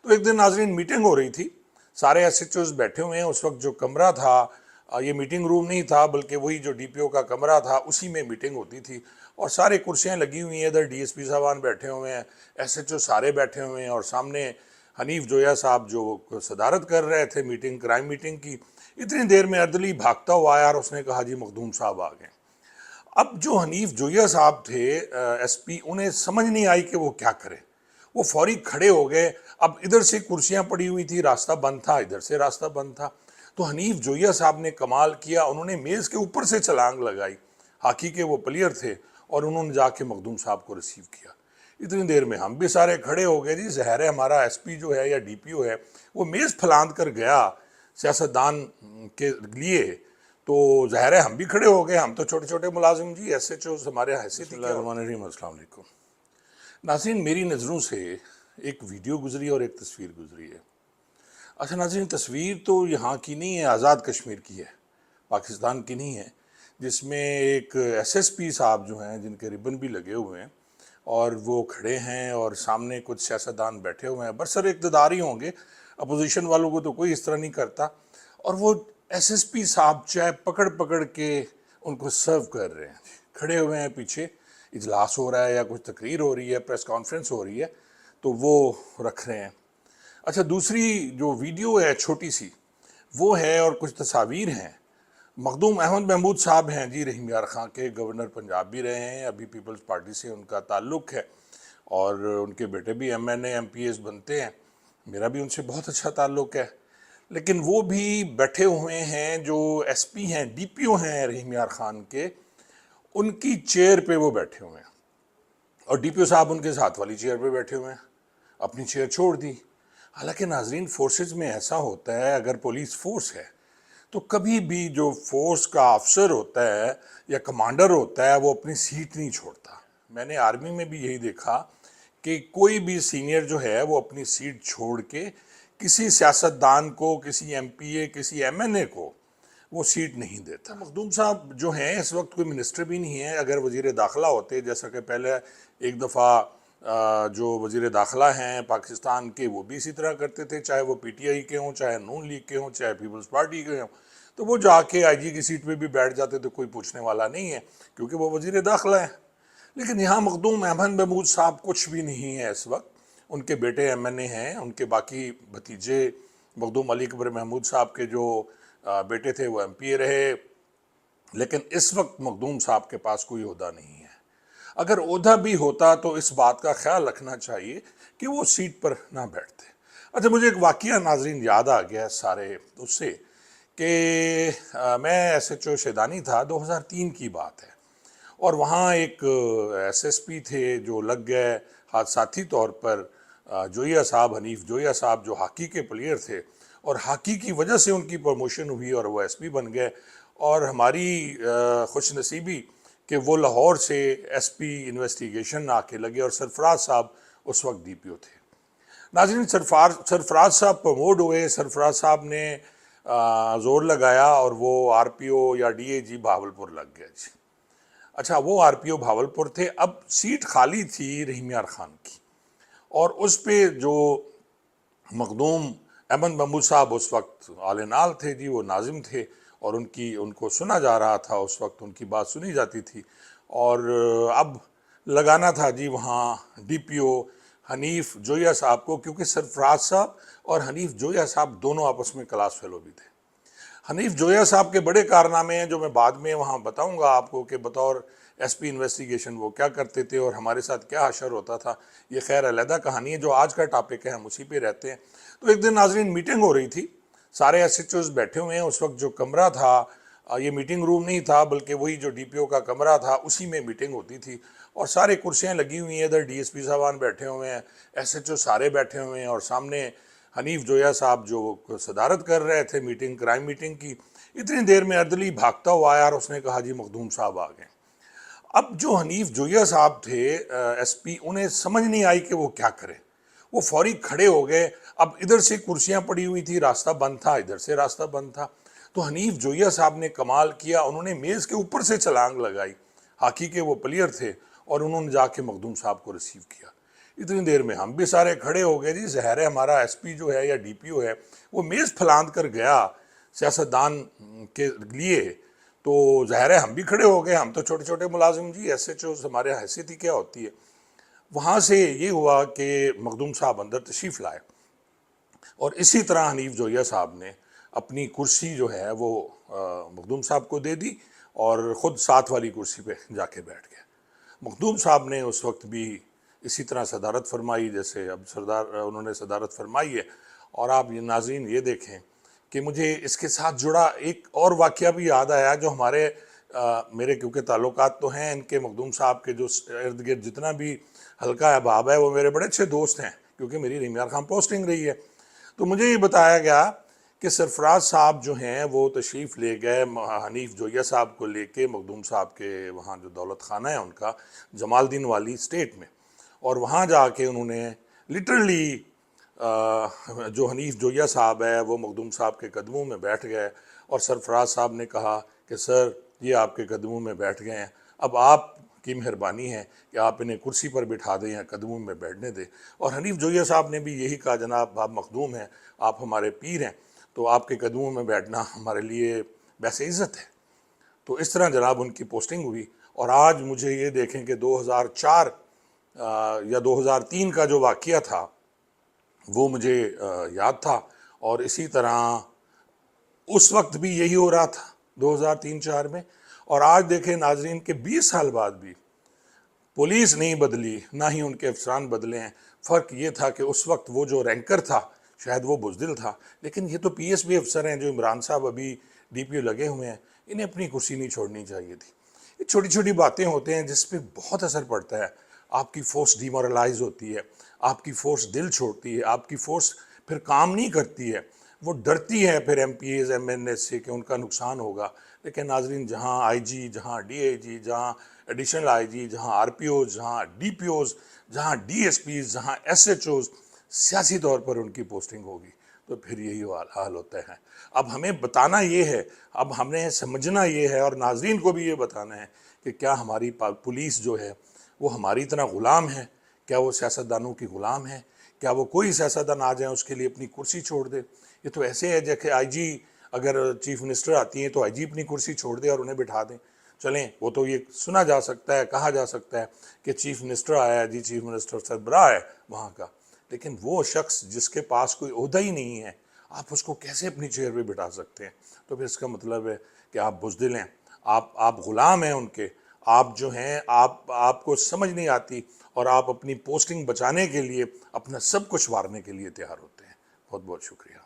تو ایک دن ناظرین میٹنگ ہو رہی تھی، سارے ایس ایچ اوز بیٹھے ہوئے ہیں. اس وقت جو کمرہ تھا یہ میٹنگ روم نہیں تھا بلکہ وہی جو ڈی پی او کا کمرہ تھا اسی میں میٹنگ ہوتی تھی، اور سارے کرسیاں لگی ہوئی ہیں. ادھر ڈی ایس پی صاحبان بیٹھے ہوئے ہیں، ایس ایچ او سارے بیٹھے ہوئے ہیں، اور سامنے حنیف جویا صاحب جو صدارت کر رہے تھے میٹنگ، کرائم میٹنگ کی. اتنی دیر میں عدلی بھاگتا ہوا آیا اور اس نے کہا جی مخدوم صاحب آ گئے. اب جو حنیف جویا صاحب تھے ایس پی، انہیں سمجھ نہیں آئی کہ وہ کیا کریں. وہ فوری کھڑے ہو گئے. اب ادھر سے کرسیاں پڑی ہوئی تھی، راستہ بند تھا، ادھر سے راستہ بند تھا. تو حنیف جویا صاحب نے کمال کیا، انہوں نے میز کے اوپر سے چھلانگ لگائی. ہاکی کے وہ پلیئر تھے اور انہوں نے جا کے مخدوم صاحب کو ریسیو کیا. اتنی دیر میں ہم بھی سارے کھڑے ہو گئے. جی ظاہر ہے ہمارا ایس پی جو ہے یا ڈی پی او ہے وہ میز پھلاند کر گیا سیاستدان کے لیے، تو ظاہر ہے ہم بھی کھڑے ہو گئے. ہم تو چھوٹے چھوٹے ملازم جی، ایس ایچ اوز ہمارے حیثیت. بسم اللہ الرحمن الرحیم. السلام علیکم ناظرین. میری نظروں سے ایک ویڈیو گزری اور ایک تصویر گزری ہے. اچھا ناظرین، تصویر تو یہاں کی نہیں ہے، آزاد کشمیر کی ہے، پاکستان کی نہیں ہے، جس میں ایک ایس ایس پی صاحب جو ہیں جن کے ربن بھی لگے ہوئے ہیں اور وہ کھڑے ہیں اور سامنے کچھ سیاستدان بیٹھے ہوئے ہیں. برسر اقتدار ہی ہوں گے، اپوزیشن والوں کو تو کوئی اس طرح نہیں کرتا. اور وہ ایس ایس پی صاحب چائے پکڑ پکڑ کے ان کو سرو کر رہے ہیں. کھڑے ہوئے ہیں، پیچھے اجلاس ہو رہا ہے یا کچھ تقریر ہو رہی ہے، پریس کانفرنس ہو رہی ہے، تو وہ رکھ رہے ہیں. اچھا دوسری جو ویڈیو ہے چھوٹی سی وہ ہے اور کچھ تصاویر ہیں. مخدوم احمد محمود صاحب ہیں جی، رحیم یار خان کے گورنر پنجاب بھی رہے ہیں، ابھی پیپلز پارٹی سے ان کا تعلق ہے اور ان کے بیٹے بھی M N A M P S بنتے ہیں. میرا بھی ان سے بہت اچھا تعلق ہے. لیکن وہ بھی بیٹھے ہوئے ہیں جو ایس پی ہیں، ڈی پی او ہیں رحیم یار خان کے، ان کی چیئر پہ وہ بیٹھے ہوئے ہیں، اور ڈی پی او صاحب ان کے ساتھ والی چیئر پہ بیٹھے ہوئے ہیں. اپنی چیئر چھوڑ دی. حالانکہ ناظرین فورسز میں ایسا ہوتا ہے، اگر پولیس فورس ہے تو کبھی بھی جو فورس کا افسر ہوتا ہے یا کمانڈر ہوتا ہے وہ اپنی سیٹ نہیں چھوڑتا. میں نے آرمی میں بھی یہی دیکھا کہ کوئی بھی سینئر جو ہے وہ اپنی سیٹ چھوڑ کے کسی سیاستدان کو، کسی ایم پی اے، کسی ایم این اے کو وہ سیٹ نہیں دیتا. مخدوم صاحب جو ہیں اس وقت کوئی منسٹر بھی نہیں ہیں. اگر وزیر داخلہ ہوتے، جیسا کہ پہلے ایک دفعہ جو وزیر داخلہ ہیں پاکستان کے وہ بھی اسی طرح کرتے تھے، چاہے وہ پی ٹی آئی کے ہوں، چاہے نون لیگ کے ہوں، چاہے پیپلز پارٹی کے ہوں، تو وہ جا کے آئی جی کی سیٹ پہ بھی بیٹھ جاتے تو کوئی پوچھنے والا نہیں ہے کیونکہ وہ وزیر داخلہ ہیں. لیکن یہاں مخدوم احمد محمود صاحب کچھ بھی نہیں ہے اس وقت. ان کے بیٹے ایم این اے ہیں، ان کے باقی بھتیجے مخدوم علی اکبر محمود صاحب کے جو بیٹے تھے وہ ایم پی اے رہے. لیکن اس وقت مخدوم صاحب کے پاس کوئی عہدہ نہیں ہے. اگر عہدہ بھی ہوتا تو اس بات کا خیال رکھنا چاہیے کہ وہ سیٹ پر نہ بیٹھتے. اچھا مجھے ایک واقعہ ناظرین یاد آ گیا سارے اس سے کہ میں ایس ایچ او شیدانی تھا، 2003 کی بات ہے، اور وہاں ایک ایس ایس پی تھے جو لگ گئے حادثاتی طور پر. جویا صاحب، حنیف جویا صاحب جو ہاکی کے پلیئر تھے، اور ہاکی کی وجہ سے ان کی پروموشن ہوئی اور وہ ایس پی بن گئے. اور ہماری خوش نصیبی کہ وہ لاہور سے ایس پی انویسٹیگیشن آ کے لگے، اور سرفراز صاحب اس وقت ڈی پی او تھے. ناظرین سرفراز صاحب پروموٹ ہوئے. سرفراز صاحب نے زور لگایا اور وہ آر پی او یا ڈی اے جی بہاولپور لگ گیا جی. اچھا وہ آر پی او بہاولپور تھے. اب سیٹ خالی تھی رحیم یار خان کی، اور اس پہ جو مخدوم احمد محمود صاحب اس وقت آل نال تھے جی، وہ ناظم تھے، اور ان کو سنا جا رہا تھا، اس وقت ان کی بات سنی جاتی تھی. اور اب لگانا تھا جی وہاں ڈی پی او حنیف جویا صاحب کو، کیونکہ سرفراز صاحب اور حنیف جویا صاحب دونوں آپس میں کلاس فیلو بھی تھے. حنیف جویا صاحب کے بڑے کارنامے ہیں جو میں بعد میں وہاں بتاؤں گا آپ کو کہ بطور ایس پی انویسٹیگیشن وہ کیا کرتے تھے اور ہمارے ساتھ کیا حشر ہوتا تھا. یہ خیر علیحدہ کہانی ہے. جو آج کا ٹاپک ہے ہم اسی پہ رہتے ہیں. تو ایک دن ناظرین میٹنگ ہو رہی تھی، سارے ایس ایچ اوز بیٹھے ہوئے ہیں. اس وقت جو کمرہ تھا یہ میٹنگ روم نہیں تھا بلکہ وہی جو ڈی پی او کا کمرہ تھا اسی میں میٹنگ ہوتی تھی، اور سارے کرسیاں لگی ہوئی ہیں. ادھر ڈی ایس پی صاحبان بیٹھے ہوئے ہیں، ایس ایچ او سارے بیٹھے ہوئے ہیں، اور سامنے حنیف جویا صاحب جو صدارت کر رہے تھے میٹنگ، کرائم میٹنگ کی. اتنی دیر میں عدلی بھاگتا ہوا آیا اور اس نے کہا جی مخدوم صاحب آ گئے. اب جو حنیف جویا صاحب تھے ایس پی، انہیں سمجھ نہیں آئی کہ وہ کیا کریں. وہ فوری کھڑے ہو گئے. اب ادھر سے کرسیاں پڑی ہوئی تھی، راستہ بند تھا، ادھر سے راستہ بند تھا. تو حنیف جویا صاحب نے کمال کیا، انہوں نے میز کے اوپر سے چھلانگ لگائی. ہاکی کے وہ پلیئر تھے اور انہوں نے جا کے مخدوم صاحب کو ریسیو کیا. اتنی دیر میں ہم بھی سارے کھڑے ہو گئے جی، ظاہر ہے ہمارا ایس پی جو ہے یا ڈی پی او ہے وہ میز پھلانگ کر گیا سیاستدان کے لیے، تو ظاہر ہے ہم بھی کھڑے ہو گئے، ہم تو چھوٹے چھوٹے ملازم جی، ایس ایچ اوز ہمارے حیثیت ہی کیا ہوتی ہے۔ وہاں سے یہ ہوا کہ مخدوم صاحب اندر تشریف لائے، اور اسی طرح حنیف جویہ صاحب نے اپنی کرسی جو ہے وہ مخدوم صاحب کو دے دی اور خود ساتھ والی کرسی پہ جا کے بیٹھ گئے۔ مخدوم صاحب نے اس وقت بھی اسی طرح صدارت فرمائی جیسے اب انہوں نے صدارت فرمائی ہے۔ اور آپ یہ ناظرین یہ دیکھیں کہ مجھے اس کے ساتھ جڑا ایک اور واقعہ بھی یاد آیا جو میرے کیونکہ تعلقات تو ہیں ان کے مخدوم صاحب کے جو ارد گرد جتنا بھی حلقہ احباب ہے وہ میرے بڑے اچھے دوست ہیں، کیونکہ میری ریمیار خان پوسٹنگ رہی ہے۔ تو مجھے یہ بتایا گیا کہ سرفراز صاحب جو ہیں وہ تشریف لے گئے حنیف جویہ صاحب کو لے کے مخدوم صاحب کے وہاں جو دولت خانہ ہے ان کا جمال الدین والی اسٹیٹ میں، اور وہاں جا کے انہوں نے لٹرلی جو حنیف جویہ صاحب ہے وہ مخدوم صاحب کے قدموں میں بیٹھ گئے، اور سرفراز صاحب نے کہا کہ سر یہ آپ کے قدموں میں بیٹھ گئے ہیں، اب آپ کی مہربانی ہے کہ آپ انہیں کرسی پر بٹھا دیں یا قدموں میں بیٹھنے دیں۔ اور حنیف جویہ صاحب نے بھی یہی کہا، جناب آپ مخدوم ہیں، آپ ہمارے پیر ہیں، تو آپ کے قدموں میں بیٹھنا ہمارے لیے باعث عزت ہے۔ تو اس طرح جناب ان کی پوسٹنگ ہوئی، اور آج مجھے یہ دیکھیں کہ 2004 یا 2003 کا جو واقعہ تھا وہ مجھے یاد تھا، اور اسی طرح اس وقت بھی یہی ہو رہا تھا 2003-04 میں۔ اور آج دیکھیں ناظرین کہ 20 سال بعد بھی پولیس نہیں بدلی، نہ ہی ان کے افسران بدلے ہیں۔ فرق یہ تھا کہ اس وقت وہ جو رینکر تھا شاید وہ بزدل تھا، لیکن یہ تو پی ایس بی افسر ہیں جو عمران صاحب ابھی ڈی پی او لگے ہوئے ہیں، انہیں اپنی کرسی نہیں چھوڑنی چاہیے تھی۔ یہ چھوٹی چھوٹی باتیں ہوتے ہیں جس پہ بہت اثر پڑتا ہے، آپ کی فورس ڈیمورلائز ہوتی ہے، آپ کی فورس دل چھوڑتی ہے، آپ کی فورس پھر کام نہیں کرتی ہے، وہ ڈرتی ہے پھر M P s M N S سے کہ ان کا نقصان ہوگا۔ لیکن ناظرین جہاں آئی جی، جہاں ڈی اے جی، جہاں ایڈیشنل آئی جی، جہاں آر پی اوز، جہاں ڈی پی اوز، جہاں ڈی ایس پیز، جہاں ایس ایچ اوز سیاسی طور پر ان کی پوسٹنگ ہوگی تو پھر یہی حال ہوتا ہے۔ اب ہمیں بتانا یہ ہے، اب ہمیں سمجھنا یہ ہے، اور ناظرین کو بھی یہ بتانا ہے کہ کیا ہماری پولیس جو ہے وہ ہماری طرح غلام ہے؟ کیا وہ سیاستدانوں کی غلام ہے؟ کیا وہ کوئی سیاستدان آ جائیں اس کے لیے اپنی کرسی چھوڑ دے؟ یہ تو ایسے ہے جیسے آئی جی، اگر چیف منسٹر آتی ہیں تو آئی جی اپنی کرسی چھوڑ دے اور انہیں بٹھا دیں۔ چلیں وہ تو یہ سنا جا سکتا ہے، کہا جا سکتا ہے کہ چیف منسٹر آیا ہے جی، چیف منسٹر سربراہ ہے وہاں کا، لیکن وہ شخص جس کے پاس کوئی عہدہ ہی نہیں ہے آپ اس کو کیسے اپنی چیئر پہ بٹھا سکتے ہیں؟ تو پھر اس کا مطلب ہے کہ آپ بزدل ہیں، آپ غلام ہیں ان کے، آپ جو ہیں آپ کو سمجھ نہیں آتی، اور آپ اپنی پوسٹنگ بچانے کے لیے اپنا سب کچھ وارنے کے لیے تیار ہوتے ہیں۔ بہت بہت شکریہ۔